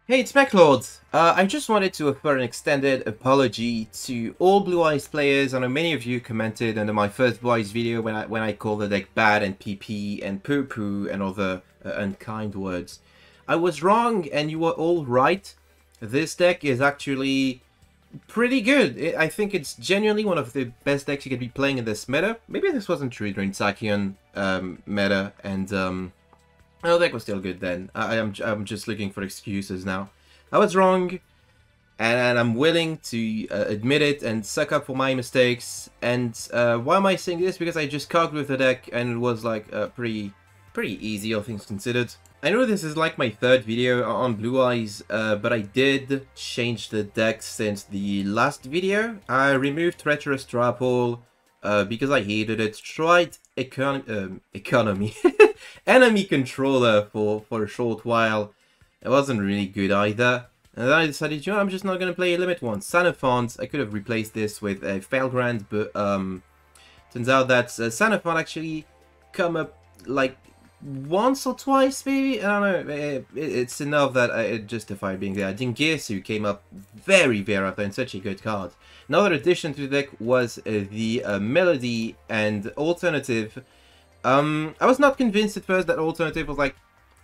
Hey, it's MacLord. I just wanted to offer an extended apology to all Blue Eyes players. I know many of you commented under my first Blue Eyes video when I called the deck bad and PP and poo-poo and other unkind words. I was wrong and you were all right. This deck is actually pretty good. I think it's genuinely one of the best decks you could be playing in this meta. Maybe this wasn't true during Tachyon meta and oh, that was still good then. I'm just looking for excuses now. I was wrong, and I'm willing to admit it and suck up for my mistakes. And why am I saying this? Because I just cogged with the deck and it was like pretty easy, all things considered. I know this is like my third video on Blue Eyes, but I did change the deck since the last video. I removed Treacherous Trapple because I hated it. Tried economy. Enemy Controller for a short while. It wasn't really good either. And then I decided, you know, I'm just not going to play Limit 1. Xanathons, I could have replaced this with a Failgrand, but turns out that Xanathon actually come up like once or twice maybe? I don't know, it's enough that it justified being there. Dingirsu came up very often, and such a good card. Another addition to the deck was the Melody and Alternative. I was not convinced at first that Alternative was like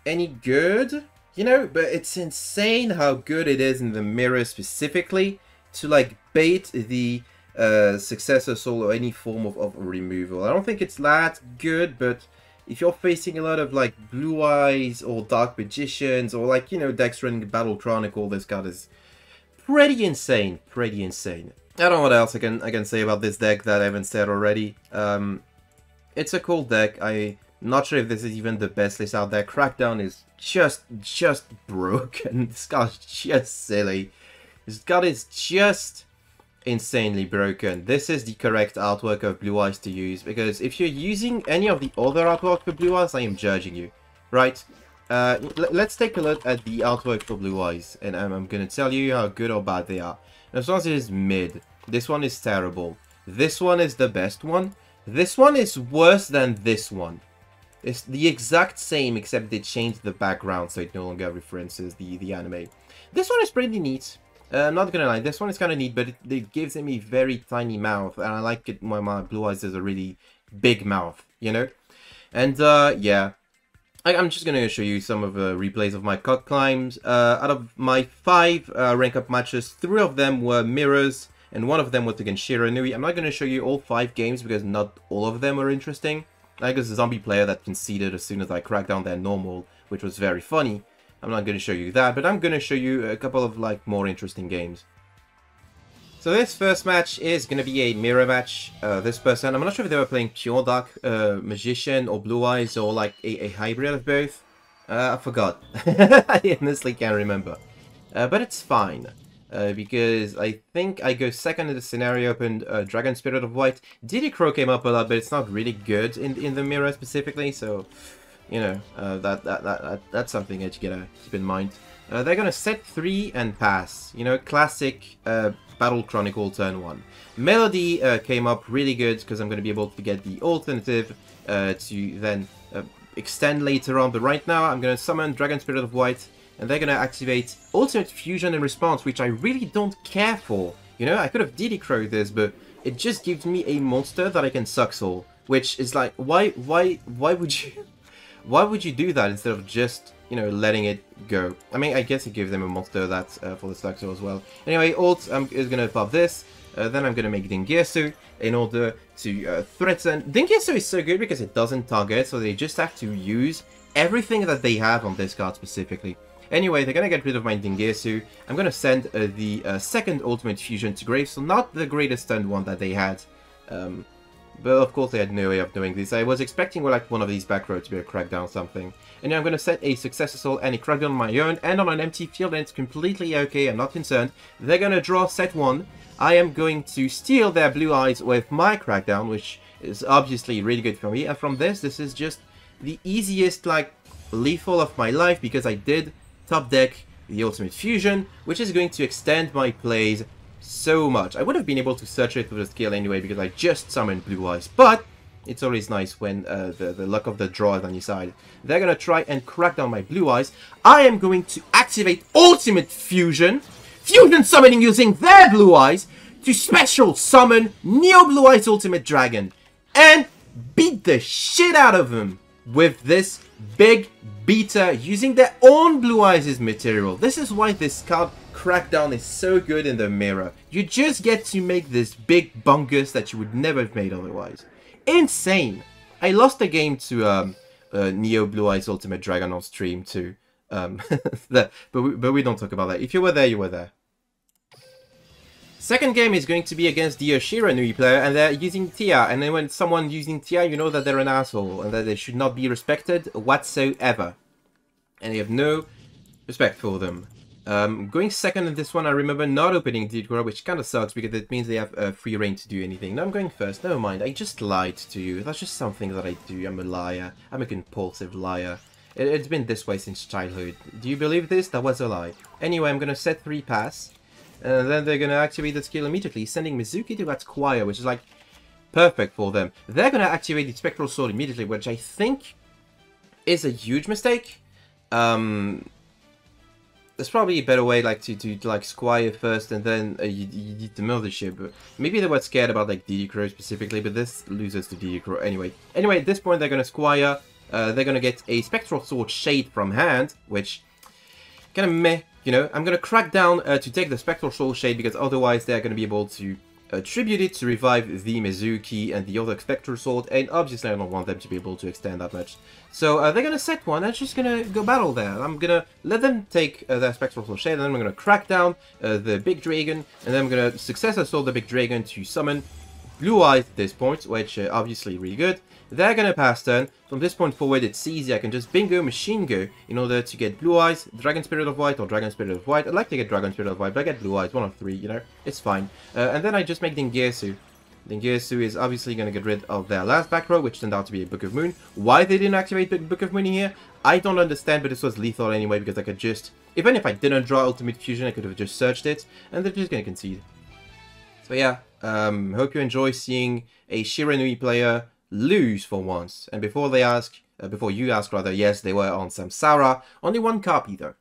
any good, you know, but it's insane how good it is in the mirror specifically to like bait the Successor Soul or any form of removal. I don't think it's that good, but if you're facing a lot of like Blue Eyes or Dark Magicians or like, you know, decks running Battle Chronicle, this card is pretty insane, I don't know what else I can say about this deck that I haven't said already. It's a cool deck. I'm not sure if this is even the best list out there. Crackdown is just broken. This card's just silly. This card is just insanely broken. This is the correct artwork of Blue Eyes to use, because if you're using any of the other artwork for Blue Eyes, I am judging you. Right? Let's take a look at the artwork for Blue Eyes, and I'm gonna tell you how good or bad they are. This one is mid. This one is terrible. This one is the best one. This one is worse than this one. It's the exact same, except they changed the background so it no longer references the anime. This one is pretty neat. I'm not gonna lie, this one is kind of neat, but it gives him a very tiny mouth, and I like it when my Blue Eyes has a really big mouth, you know? And yeah, I'm just gonna show you some of the replays of my cut climbs. Out of my 5 rank up matches, 3 of them were mirrors, and 1 of them was against Shiranui. I'm not going to show you all 5 games because not all of them are interesting. Like there's a zombie player that conceded as soon as I cracked down their normal, which was very funny. I'm not going to show you that, but I'm going to show you a couple of like more interesting games. So this first match is going to be a mirror match. This person, I'm not sure if they were playing pure Dark Magician or Blue Eyes or like a hybrid of both. I forgot. I honestly can't remember. But it's fine. Because I think I go second in the scenario, opened Dragon Spirit of White. Diddy Crow came up a lot, but it's not really good in the mirror specifically, so, you know, that's something that you gotta keep in mind. They're gonna set 3 and pass, you know, classic Battle Chronicle turn 1. Melody came up really good, because I'm gonna be able to get the alternative to then extend later on, but right now I'm gonna summon Dragon Spirit of White, and they're gonna activate Ultimate Fusion in response, which I really don't care for. You know, I could have Diddy Crowed this, but it just gives me a monster that I can Suck Soul, which is like, why would you do that instead of just, you know, letting it go? I mean, I guess it gives them a monster that's for the Suck Soul as well. Anyway, ult is gonna pop this. Then I'm gonna make Dingirsu in order to threaten. Dingirsu is so good because it doesn't target, so they just have to use everything that they have on this card specifically. Anyway, they're gonna get rid of my Dingirsu. I'm gonna send the second Ultimate Fusion to Grave, so not the greatest stunned one that they had. But of course they had no way of doing this. I was expecting like one of these back rows to be a crackdown something. And now I'm gonna set a Successor Soul and a crackdown on my own, and on an empty field, and it's completely okay, I'm not concerned. They're gonna draw set 1. I am going to steal their Blue Eyes with my crackdown, which is obviously really good for me. And from this is just the easiest like lethal of my life, because I did top deck the Ultimate Fusion, which is going to extend my plays so much. I would have been able to search it with a skill anyway because I just summoned Blue Eyes, but It's always nice when the luck of the draw is on your side. They're going to try and crack down my Blue Eyes. I am going to activate Ultimate Fusion. Fusion summoning using their Blue Eyes to special summon Neo Blue Eyes Ultimate Dragon. And beat the shit out of them with this big beater using their own Blue Eyes' material. This is why this card Crackdown is so good in the mirror. You just get to make this big bungus that you would never have made otherwise. Insane! I lost a game to Neo Blue Eyes Ultimate Dragon on stream too. But we don't talk about that. If you were there, you were there. Second game is going to be against the Shiranui player, and they're using Tia. And then when someone using Tia, you know that they're an asshole and that they should not be respected whatsoever. And you have no respect for them. Going second in this one, I remember not opening Didra, which kind of sucks because it means they have free reign to do anything. Now I'm going first. Never mind, I just lied to you. That's just something that I do. I'm a liar. I'm a compulsive liar. It's been this way since childhood. Do you believe this? That was a lie. Anyway, I'm going to set 3 pass. And then they're going to activate the skill immediately, sending Mizuki to that Squire, which is like perfect for them. They're going to activate the Spectral Sword immediately, which I think is a huge mistake. There's probably a better way, like, to like, Squire first, and then you need to Mothership. But maybe they were scared about, like, DD Crow specifically, but this loses to DD Crow anyway. Anyway, at this point, they're going to Squire. They're going to get a Spectral Sword Shade from hand, which kind of meh, you know. I'm going to crack down to take the Spectral Sword Shade, because otherwise they're going to be able to tribute it to revive the Mizuki and the other Spectral Sword, and obviously I don't want them to be able to extend that much. So they're going to set one, I'm just going to go battle there. I'm going to let them take their Spectral Sword Shade, and then I'm going to crack down the Big Dragon, and then I'm going to Success Assault the Big Dragon to summon Blue Eyes at this point, which obviously really good. They're going to pass turn. From this point forward, it's easy. I can just bingo Machine Go in order to get Blue Eyes, Dragon Spirit of White, or Dragon Spirit of White. I'd like to get Dragon Spirit of White, but I get Blue Eyes, 1 of 3, you know? It's fine. And then I just make Dingirsu. Dingirsu is obviously going to get rid of their last back row, which turned out to be a Book of Moon. Why they didn't activate Book of Moon here, I don't understand, but this was lethal anyway, because I could just... Even if I didn't draw Ultimate Fusion, I could have just searched it, and they're just going to concede. So yeah, hope you enjoy seeing a Shiranui player lose for once. And before you ask, yes, they were on Samsara. Only 1 copy though.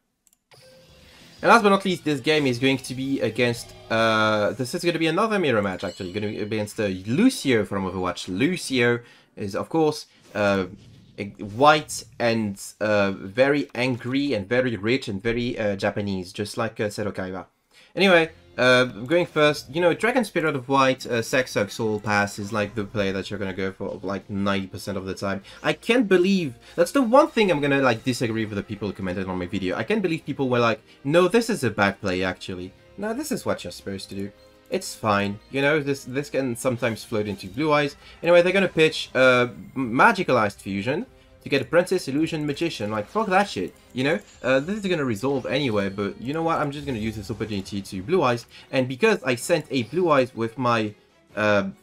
And last but not least, this game is going to be against, this is going to be another mirror match actually, going to be against Lucio from Overwatch. Lucio is of course white and very angry and very rich and very Japanese, just like Seto Kaiba. Anyway, going first, you know, Dragon Spirit of White, Sexux Soul Pass is like the play that you're gonna go for like 90% of the time. I can't believe, that's the one thing I'm gonna like disagree with the people who commented on my video. I can't believe people were like, no, this is a bad play actually. No, this is what you're supposed to do. It's fine, you know, this can sometimes float into Blue Eyes. Anyway, they're gonna pitch Magicalized Fusion to get a Princess Illusion Magician. Like, fuck that shit, you know? This is gonna resolve anyway, but you know what? I'm just gonna use this opportunity to Blue Eyes, and because I sent a Blue Eyes with my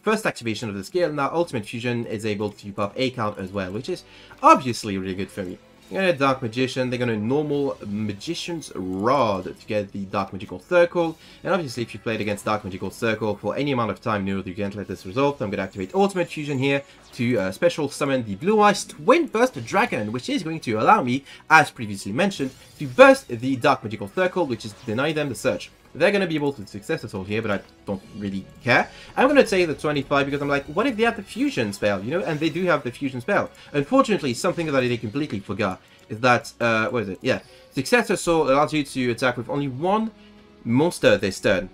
first activation of the skill, now Ultimate Fusion is able to pop a count as well, which is obviously really good for me. You're gonna Dark Magician, they're gonna normal Magician's Rod to get the Dark Magical Circle, and obviously if you played against Dark Magical Circle for any amount of time, you know you can't let this resolve. So I'm gonna activate Ultimate Fusion here to special summon the Blue Eyes Twin Burst Dragon, which is going to allow me, as previously mentioned, to burst the Dark Magical Circle, which is to deny them the search. They're going to be able to Success Assault here, but I don't really care. I'm going to take the 25 because I'm like, what if they have the Fusion spell, you know? And they do have the Fusion spell. Unfortunately, something that I completely forgot is that, what is it? Yeah. Success Assault allows you to attack with only 1 monster this turn.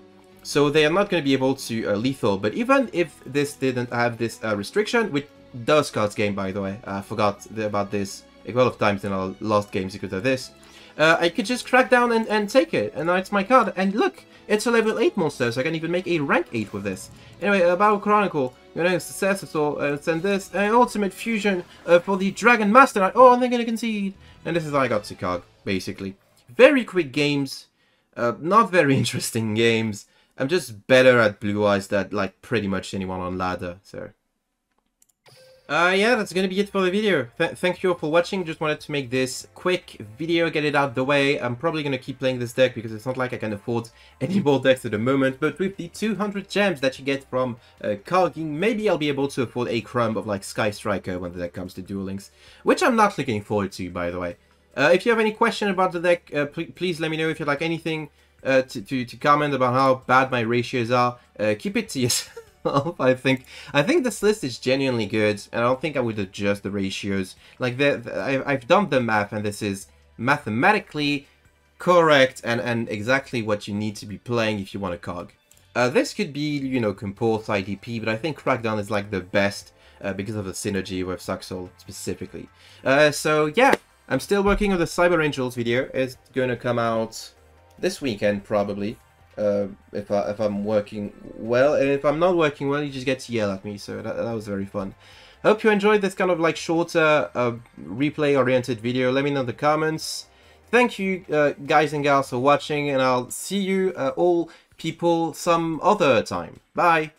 So they are not going to be able to lethal. But even if this didn't have this restriction, which does cost game, by the way. I forgot about this a couple of times in our last games because of this. I could just crack down and take it, and now it's my card. And look, it's a level 8 monster, so I can even make a rank 8 with this. Anyway, Battle Chronicle, you know, Success Assault, send this, Ultimate Fusion for the Dragon Master. Oh, and they're gonna concede. And this is how I got to card, basically. Very quick games, not very interesting games. I'm just better at Blue Eyes than, like, pretty much anyone on ladder, so... Yeah, that's gonna be it for the video. Thank you all for watching. Just wanted to make this quick video, get it out the way. I'm probably gonna keep playing this deck because it's not like I can afford any more decks at the moment. But with the 200 gems that you get from Karging, maybe I'll be able to afford a crumb of like Sky Striker when the deck comes to Duel Links, which I'm not looking forward to, by the way. If you have any question about the deck, please let me know. If you'd like anything to comment about how bad my ratios are, keep it to yourself. I think this list is genuinely good, and I don't think I would adjust the ratios. Like I've done the math, and this is mathematically correct and exactly what you need to be playing if you want a cog. This could be, you know, Compulse IDP, but I think Crackdown is like the best because of the synergy with Saxol specifically. So yeah, I'm still working on the Cyber Angels video. It's gonna come out this weekend probably. If I'm working well, and if I'm not working well, you just get to yell at me, so that was very fun. Hope you enjoyed this kind of like shorter replay oriented video. Let me know in the comments. Thank you guys and gals for watching, and I'll see you all people some other time. Bye.